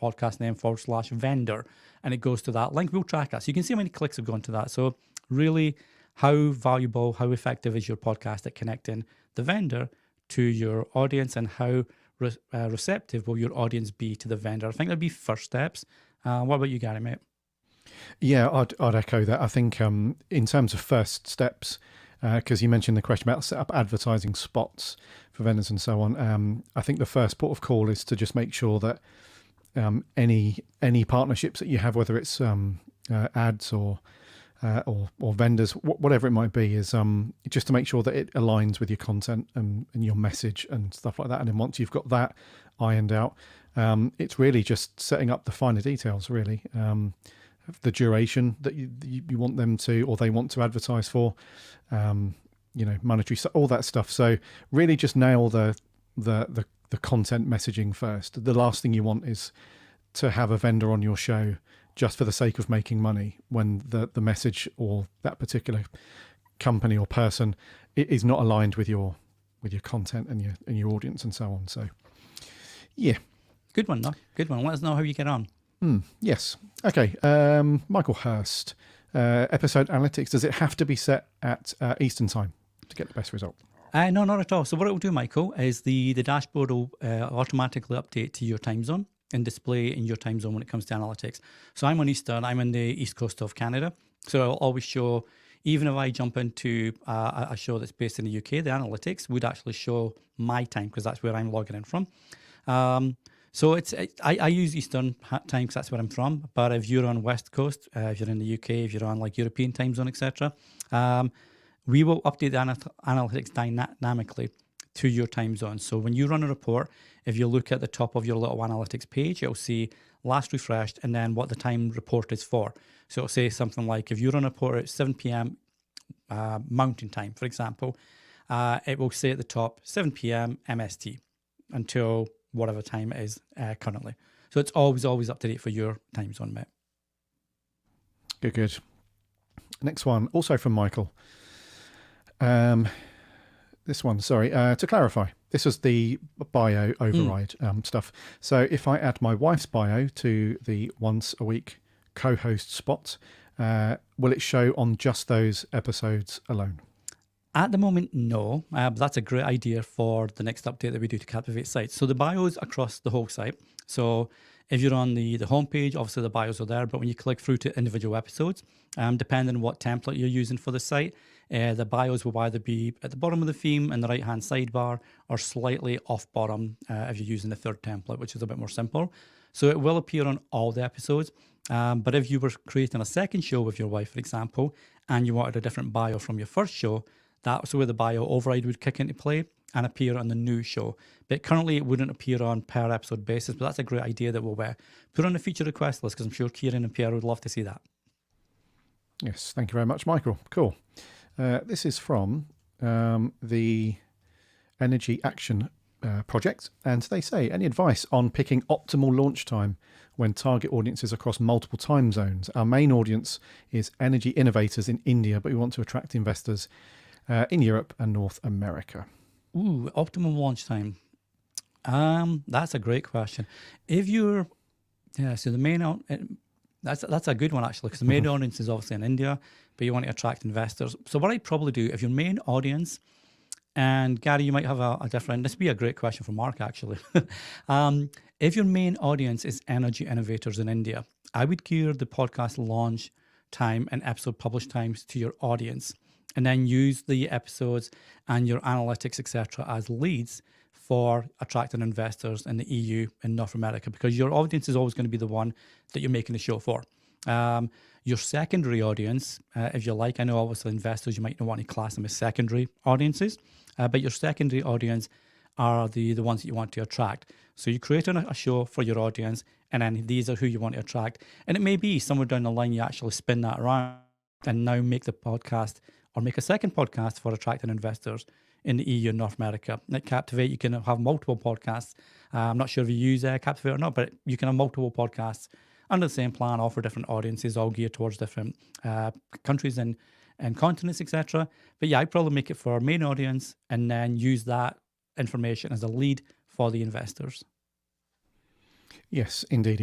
podcast name /vendor, and it goes to that link, we'll track that. So you can see how many clicks have gone to that. So really, how valuable, how effective is your podcast at connecting the vendor to your audience, and how receptive will your audience be to the vendor? I think that'd be first steps. What about you, Gary, mate? Yeah, I'd echo that. I think in terms of first steps, because you mentioned the question about set up advertising spots for vendors and so on, I think the first port of call is to just make sure that any partnerships that you have, whether it's ads or vendors, whatever it might be, is just to make sure that it aligns with your content and your message and stuff like that. And then once you've got that ironed out, it's really just setting up the finer details, really. The duration that you want them to, or they want to advertise for, monetary, all that stuff. So really just nail the content messaging first. The last thing you want is to have a vendor on your show just for the sake of making money, when the message or that particular company or person is not aligned with your content and your audience and so on. So, yeah. Good one, though. Good one. Let us know how you get on. Yes. Okay. Michael Hurst, episode analytics. Does it have to be set at Eastern time to get the best result? No, not at all. So what it will do, Michael, is the dashboard will automatically update to your time zone and display in your time zone when it comes to analytics. So I'm on Eastern, I'm on the east coast of Canada. So I'll always show, even if I jump into a show that's based in the UK, the analytics would actually show my time, because that's where I'm logging in from. So I use Eastern time because that's where I'm from. But if you're on West Coast, if you're in the UK, if you're on like European time zone, etc., we will update the analytics dynamically to your time zone. So when you run a report, if you look at the top of your little analytics page, it'll see last refreshed, and then what the time report is for. So it'll say something like, if you're on a report at 7 p.m. Mountain Time, for example, it will say at the top 7 p.m. MST until whatever time it is currently. So it's always up to date for your time zone, mate. Good. Next one, also from Michael. This one, sorry, to clarify, this was the bio override stuff. So if I add my wife's bio to the once a week co-host spot, will it show on just those episodes alone? At the moment, no, but that's a great idea for the next update that we do to Captivate sites. So the bios across the whole site. So if you're on the homepage, obviously the bios are there, but when you click through to individual episodes, depending on what template you're using for the site, the bios will either be at the bottom of the theme in the right-hand sidebar or slightly off bottom if you're using the third template, which is a bit more simple. So it will appear on all the episodes. But if you were creating a second show with your wife, for example, and you wanted a different bio from your first show, that's where the bio override would kick into play and appear on the new show. But currently it wouldn't appear on per episode basis, but that's a great idea that we'll put on the feature request list, because I'm sure Kieran and Pierre would love to see that. Yes, thank you very much, Michael. Cool. This is from the Energy Action project, and they say, any advice on picking optimal launch time when target audiences across multiple time zones? Our main audience is energy innovators in India, but we want to attract investors in Europe and North America. Ooh, optimal launch time. That's a great question. If you're, so the main, that's a good one actually, because the main audience is obviously in India, but you want to attract investors. So what I'd probably do, if your main audience, and Gary, you might have a different, this would be a great question for Mark actually. If your main audience is energy innovators in India, I would gear the podcast launch time and episode publish times to your audience, and then use the episodes and your analytics, etc., as leads for attracting investors in the EU and North America, because your audience is always going to be the one that you're making the show for. Your secondary audience, if you like, I know obviously investors, you might not want to class them as secondary audiences, but your secondary audience are the ones that you want to attract. So you create a show for your audience, and then these are who you want to attract. And it may be somewhere down the line you actually spin that around and now make the podcast or make a second podcast for attracting investors in the EU and North America. At Captivate, you can have multiple podcasts. I'm not sure if you use Captivate or not, but you can have multiple podcasts under the same plan, all for different audiences, all geared towards different countries and continents, etc. But yeah, I'd probably make it for our main audience and then use that information as a lead for the investors. Yes, indeed.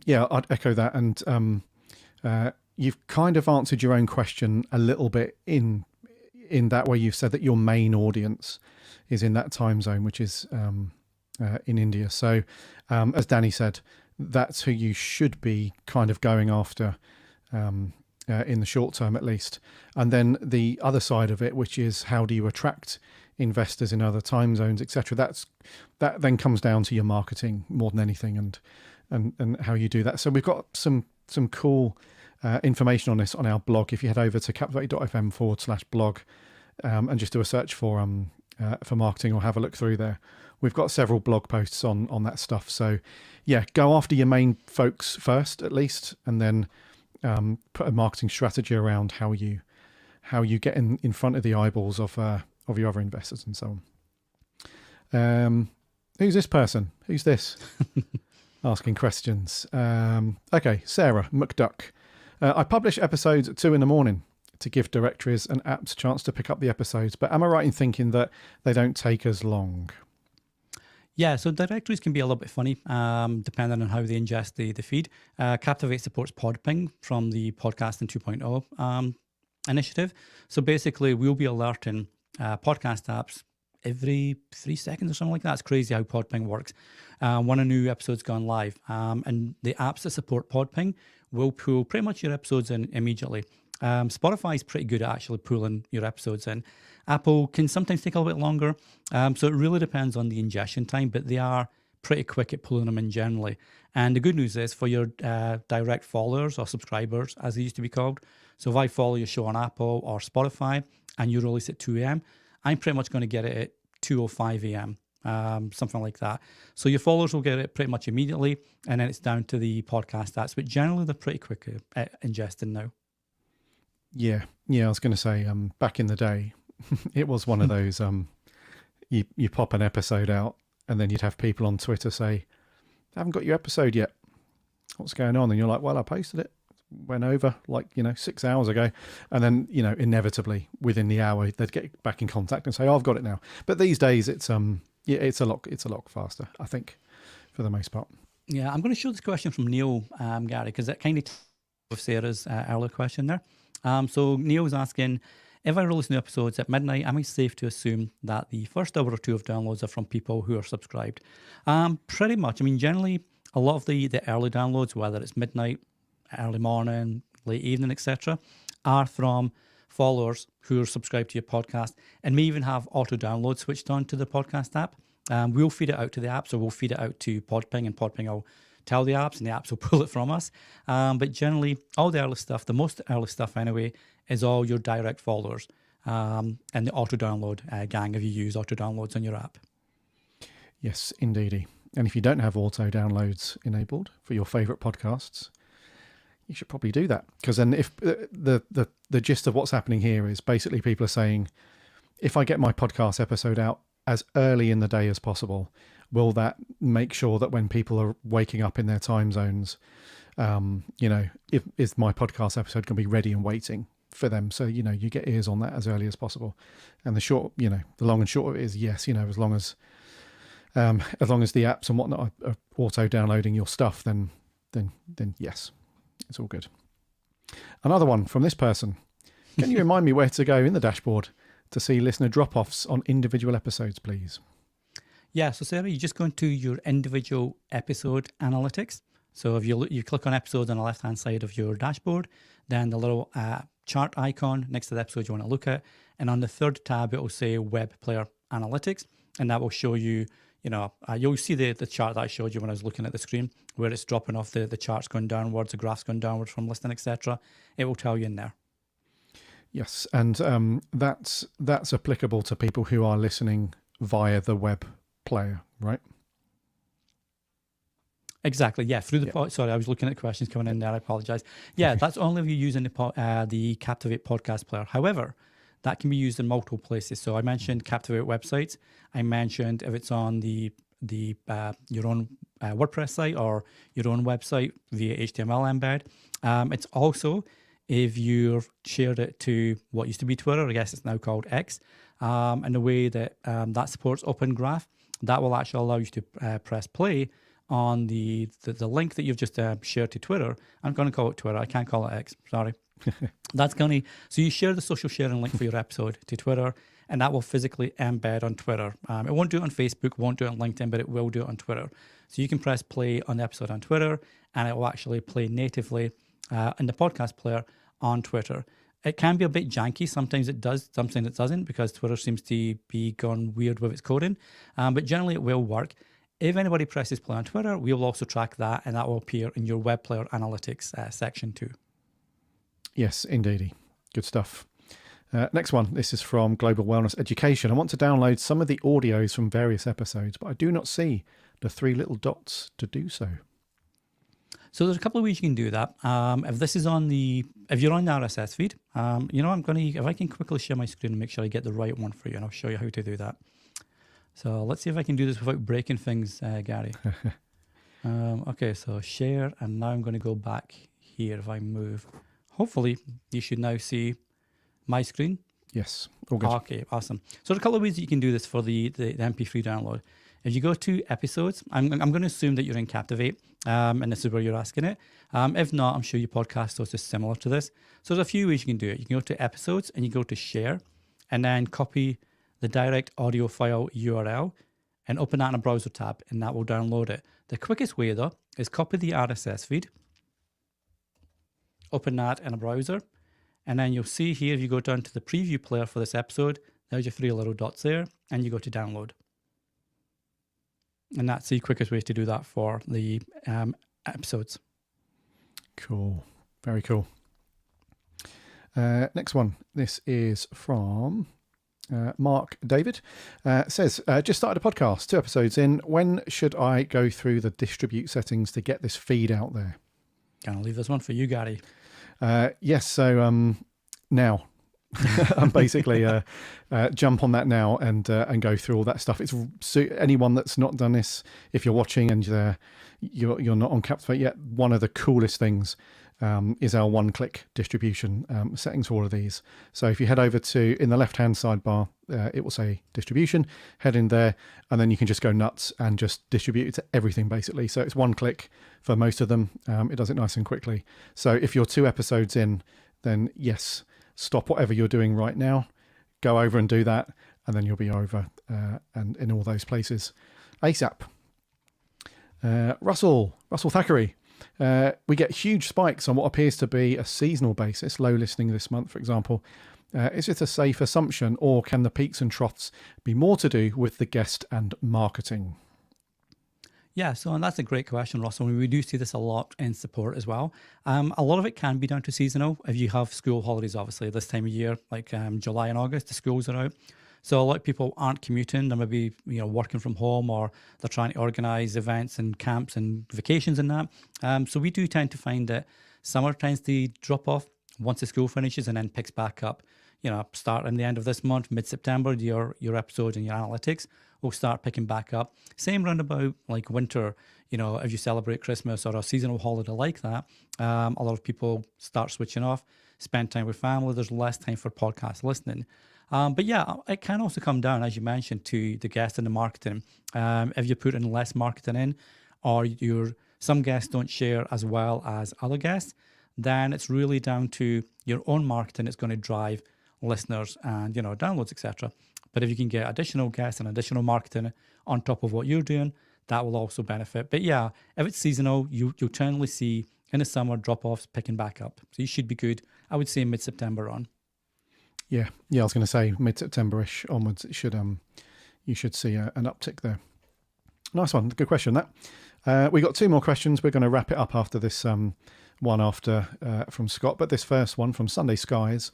Yeah, I'd echo that. And you've kind of answered your own question a little bit in that way. You've said that your main audience is in that time zone, which is in India. So as Danny said, that's who you should be kind of going after in the short term, at least. And then the other side of it, which is how do you attract investors in other time zones, etc. That then comes down to your marketing more than anything, and how you do that. So we've got some cool information on this on our blog. If you head over to captivate.fm/blog and just do a search for marketing, or have a look through there, we've got several blog posts on that stuff. So yeah, go after your main folks first, at least, and then put a marketing strategy around how you get in front of the eyeballs of your other investors and so on. Who's this person? Who's this? Asking questions. Okay, Sarah McDuck. I publish episodes at 2 a.m. to give directories and apps a chance to pick up the episodes, but am I right in thinking that they don't take as long? Yeah, so directories can be a little bit funny, depending on how they ingest the feed. Captivate supports PodPing from the Podcasting 2.0 initiative. So basically, we'll be alerting podcast apps every 3 seconds or something like that. It's crazy how PodPing works. When a new episode's gone live, and the apps that support PodPing will pull pretty much your episodes in immediately. Spotify is pretty good at actually pulling your episodes in. Apple can sometimes take a little bit longer. So it really depends on the ingestion time, but they are pretty quick at pulling them in generally. And the good news is for your direct followers or subscribers, as they used to be called. So if I follow your show on Apple or Spotify and you release at 2 a.m., I'm pretty much going to get it at 2:05 a.m. something like that. So your followers will get it pretty much immediately, and then it's down to the podcast apps, but generally they're pretty quick at ingesting now. Yeah. I was going to say, back in the day, it was one of those, you pop an episode out and then you'd have people on Twitter say, I haven't got your episode yet. What's going on? And you're like, well, I posted it. Went over 6 hours ago. And then, inevitably within the hour, they'd get back in contact and say, oh, I've got it now. But these days it's a lot faster, I think, for the most part. Yeah, I'm going to show this question from Neil, Gary, because it kind of with Sarah's earlier question there. So Neil's asking, if I release new episodes at midnight, am I safe to assume that the first hour or two of downloads are from people who are subscribed? Pretty much. I mean, generally, a lot of the early downloads, whether it's midnight, early morning, late evening, etc., are from followers who are subscribed to your podcast and may even have auto download switched on to the podcast app. We'll feed it out to the app, so we'll feed it out to Podping, and Podping will tell the apps, and the apps will pull it from us. But generally, all the early stuff, the most early stuff anyway, is all your direct followers and the auto download gang if you use auto downloads on your app. Yes, indeedy. And if you don't have auto downloads enabled for your favourite podcasts, you should probably do that. Because then if the gist of what's happening here is basically people are saying, if I get my podcast episode out as early in the day as possible, will that make sure that when people are waking up in their time zones, is my podcast episode going to be ready and waiting for them? So, you get ears on that as early as possible. And the long and short of it is yes, as long as the apps and whatnot are auto downloading your stuff, then yes, it's all good. Another one from this person. Can you remind me where to go in the dashboard to see listener drop-offs on individual episodes, please? Yeah, so Sarah, you just go into your individual episode analytics. So if you click on episodes on the left-hand side of your dashboard, then the little chart icon next to the episode you want to look at, and on the third tab, it will say Web Player Analytics, and that will show you, you'll see the chart that I showed you when I was looking at the screen, where it's dropping off the charts going downwards, the graphs going downwards from listening, etc. It will tell you in there. Yes, and that's applicable to people who are listening via the web player, right? Exactly, yeah. Sorry, I was looking at questions coming in there. I apologize. Yeah, that's only if you're using the Captivate podcast player. However, that can be used in multiple places. So I mentioned Captivate websites. I mentioned if it's on your own WordPress site or your own website via HTML embed. It's also if you've shared it to what used to be Twitter, I guess it's now called X, and the way that that supports Open Graph, that will actually allow you to press play on the link that you've just shared to Twitter. I'm going to call it Twitter. I can't call it X. Sorry. So you share the social sharing link for your episode to Twitter, and that will physically embed on Twitter. It won't do it on Facebook, won't do it on LinkedIn, but it will do it on Twitter. So you can press play on the episode on Twitter, and it will actually play natively in the podcast player on Twitter. It can be a bit janky. Sometimes it does, sometimes it doesn't, because Twitter seems to be gone weird with its coding. But generally, it will work. If anybody presses play on Twitter, we will also track that, and that will appear in your web player analytics section too. Yes, indeedy. Good stuff. Next one. This is from Global Wellness Education. I want to download some of the audios from various episodes, but I do not see the 3 little dots to do so. So there's a couple of ways you can do that. If you're on the RSS feed, if I can quickly share my screen and make sure I get the right one for you, and I'll show you how to do that. So let's see if I can do this without breaking things, Gary. Okay, so share, and now I'm going to go back here. If I move, hopefully you should now see my screen. Yes, all good. Okay, awesome. So there's a couple of ways that you can do this for the MP3 download. If you go to episodes, I'm going to assume that you're in Captivate, and this is where you're asking it. If not, I'm sure your podcast host is similar to this. So there's a few ways you can do it. You can go to episodes and you go to share, and then copy the direct audio file URL and open that in a browser tab, and that will download it. The quickest way though is copy the RSS feed, open that in a browser, and then you'll see here, if you go down to the preview player for this episode, there's your 3 little dots there, and you go to download. And that's the quickest way to do that for the episodes. Cool. Very cool. Next one. This is from Mark David says, just started a podcast, 2 episodes in. When should I go through the distribute settings to get this feed out there? Gonna leave this one for you, Gary. Yes, so now. Basically jump on that now and go through all that stuff. It's anyone that's not done this, if you're watching and you're not on Captivate yet, one of the coolest things is our one-click distribution settings for all of these. So if you head over to, in the left-hand sidebar, it will say distribution, head in there, and then you can just go nuts and just distribute it to everything, basically. So it's one click for most of them. It does it nice and quickly. So if you're 2 episodes in, then yes, stop whatever you're doing right now, go over and do that, and then you'll be over and in all those places ASAP. Russell Thackeray. We get huge spikes on what appears to be a seasonal basis, low listening this month, for example. Is it a safe assumption, or can the peaks and troughs be more to do with the guest and marketing? Yeah, so and that's a great question, Russell. We do see this a lot in support as well. A lot of it can be down to seasonal. If you have school holidays, obviously, this time of year, like July and August, the schools are out. So a lot of people aren't commuting. They're maybe working from home, or they're trying to organise events and camps and vacations and that. So we do tend to find that summer tends to drop off once the school finishes and then picks back up. Starting the end of this month, mid-September, your episodes and your analytics will start picking back up. Same roundabout like winter, if you celebrate Christmas or a seasonal holiday like that, a lot of people start switching off, spend time with family. There's less time for podcast listening. But yeah, it can also come down, as you mentioned, to the guest and the marketing. If you put in less marketing in, or some guests don't share as well as other guests, then it's really down to your own marketing. It's going to drive listeners and downloads, etc. But if you can get additional guests and additional marketing on top of what you're doing, that will also benefit. But yeah, if it's seasonal, you'll generally see in the summer drop-offs picking back up. So you should be good, I would say, mid-September on. Yeah, I was going to say mid-September-ish onwards, it should you should see an uptick there. Nice one, good question that. We got 2 more questions. We're going to wrap it up after this one after from Scott, but this first one from Sunday Skies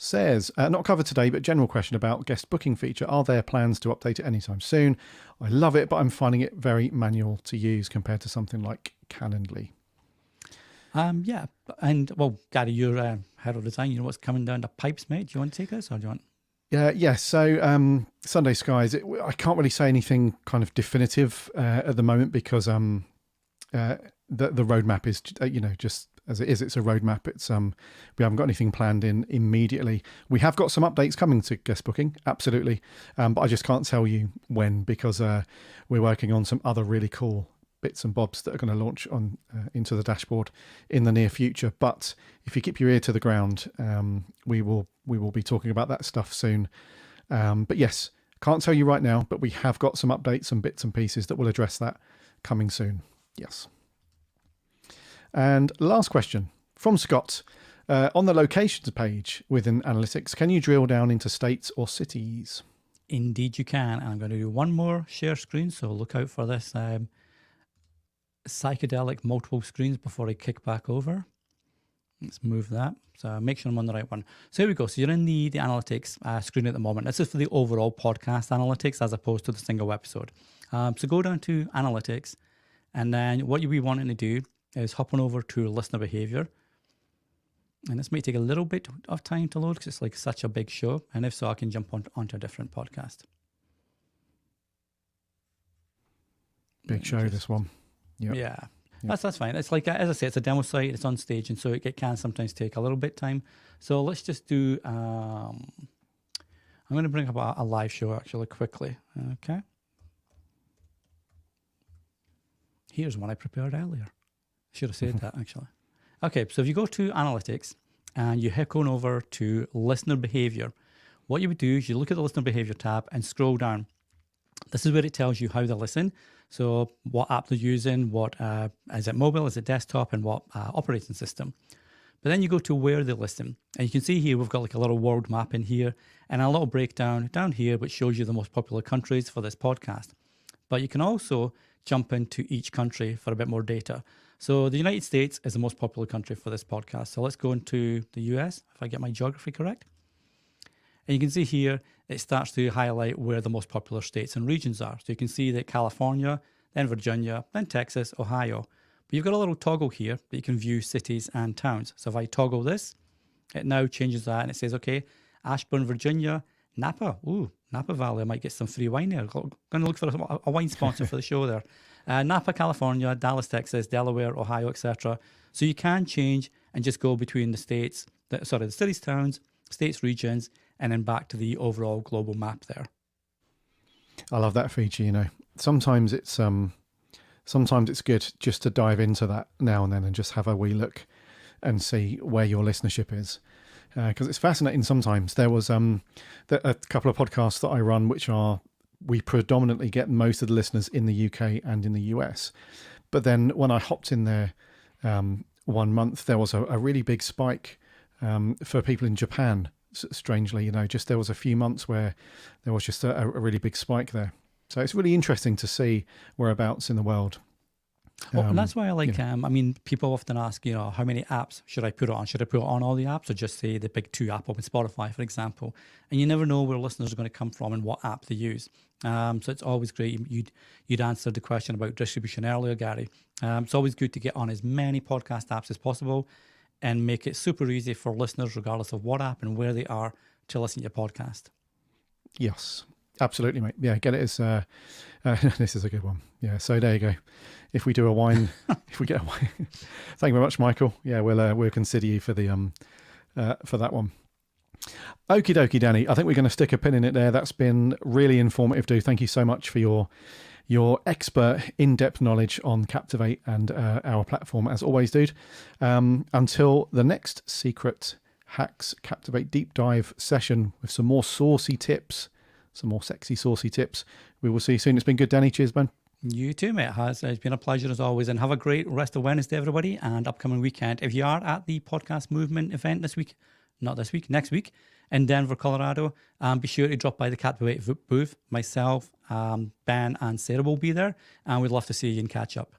says, not covered today, but general question about guest booking feature. Are there plans to update it anytime soon? I love it, but I'm finding it very manual to use compared to something like Calendly. Yeah, and well, Gary, you're head of design. You know what's coming down the pipes, mate. Do you want to take this, or do you want? Yeah. So Sunday Skies. I can't really say anything kind of definitive at the moment because the roadmap is just as it is. It's a roadmap. It's we haven't got anything planned in immediately. We have got some updates coming to guest booking, absolutely, but I just can't tell you when because we're working on some other really cool bits and bobs that are going to launch on into the dashboard in the near future. But if you keep your ear to the ground, we will be talking about that stuff soon. But yes, can't tell you right now, but we have got some updates and bits and pieces that will address that coming soon. Yes. And last question from Scott. On the locations page within analytics, can you drill down into states or cities? Indeed you can. And I'm going to do one more share screen, so look out for this psychedelic multiple screens before I kick back over. Let's move that. So make sure I'm on the right one. So here we go. So you're in the analytics screen at the moment. This is for the overall podcast analytics as opposed to the single episode. So go down to analytics, and then what you'll be wanting to do is hop on over to listener behavior. And this may take a little bit of time to load because it's like such a big show. And if so, I can jump onto a different podcast. Big show, this one. Yep. Yeah. That's fine. It's like, as I say, it's a demo site, it's on stage, and so it can sometimes take a little bit of time. So let's just do, I'm going to bring up a live show actually quickly. Okay. Here's one I prepared earlier. Should have said that actually. Okay, so if you go to analytics and you head on over to listener behavior, what you would do is you look at the listener behavior tab and scroll down. This is where it tells you how they listen. So what app they're using, what is it mobile, is it desktop, and what operating system. But then you go to where they listen. And you can see here we've got like a little world map in here and a little breakdown down here which shows you the most popular countries for this podcast. But you can also jump into each country for a bit more data. So the United States is the most popular country for this podcast. So let's go into the US, if I get my geography correct. And you can see here, it starts to highlight where the most popular states and regions are. So you can see that California, then Virginia, then Texas, Ohio. But you've got a little toggle here that you can view cities and towns. So if I toggle this, it now changes that and it says, okay, Ashburn, Virginia, Napa. Ooh, Napa Valley. I might get some free wine there. Going to look for a wine sponsor for the show there. Napa, California, Dallas, Texas, Delaware, Ohio, etc. So you can change and just go between the states, the cities, towns, states, regions, and then back to the overall global map there. I love that feature. You know, sometimes it's good just to dive into that now and then and just have a wee look and see where your listenership is, because it's fascinating. Sometimes there was a couple of podcasts that I run, we predominantly get most of the listeners in the UK and in the US, but then when I hopped in there 1 month, there was a really big spike for people in Japan. Strangely, you know, just there was a few months where there was just a really big spike there. So it's really interesting to see whereabouts in the world. Well, and that's why I like, I mean, people often ask, you know, how many apps should I put it on? Should I put it on all the apps or just say the big 2, Apple and Spotify, for example? And you never know where listeners are going to come from and what app they use. So it's always great. You'd answered the question about distribution earlier, Gary. It's always good to get on as many podcast apps as possible and make it super easy for listeners, regardless of what app and where they are, to listen to your podcast. Yes, absolutely, mate. Yeah, get it as, this is a good one. Yeah, so there you go. If we do a wine, if we get a wine, thank you very much, Michael. Yeah, we'll consider you for the for that one. Okie dokie, Danny. I think we're going to stick a pin in it there. That's been really informative, dude. Thank you so much for your expert, in-depth knowledge on Captivate and our platform, as always, dude. Until the next Secret Hacks Captivate deep dive session with some more saucy tips, some more sexy, saucy tips. We will see you soon. It's been good, Danny. Cheers, man. You too, mate. It's been a pleasure as always. And have a great rest of Wednesday, everybody, and upcoming weekend. If you are at the Podcast Movement event next week in Denver, Colorado, be sure to drop by the Captivate booth. Myself, Ben, and Sarah will be there, and we'd love to see you and catch up.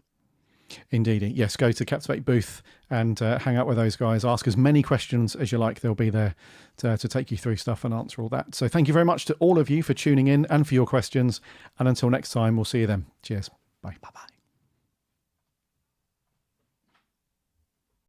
Indeed. Yes, go to Captivate booth and hang out with those guys. Ask as many questions as you like. They'll be there to take you through stuff and answer all that. So thank you very much to all of you for tuning in and for your questions. And until next time, we'll see you then. Cheers. Bye. Bye-bye.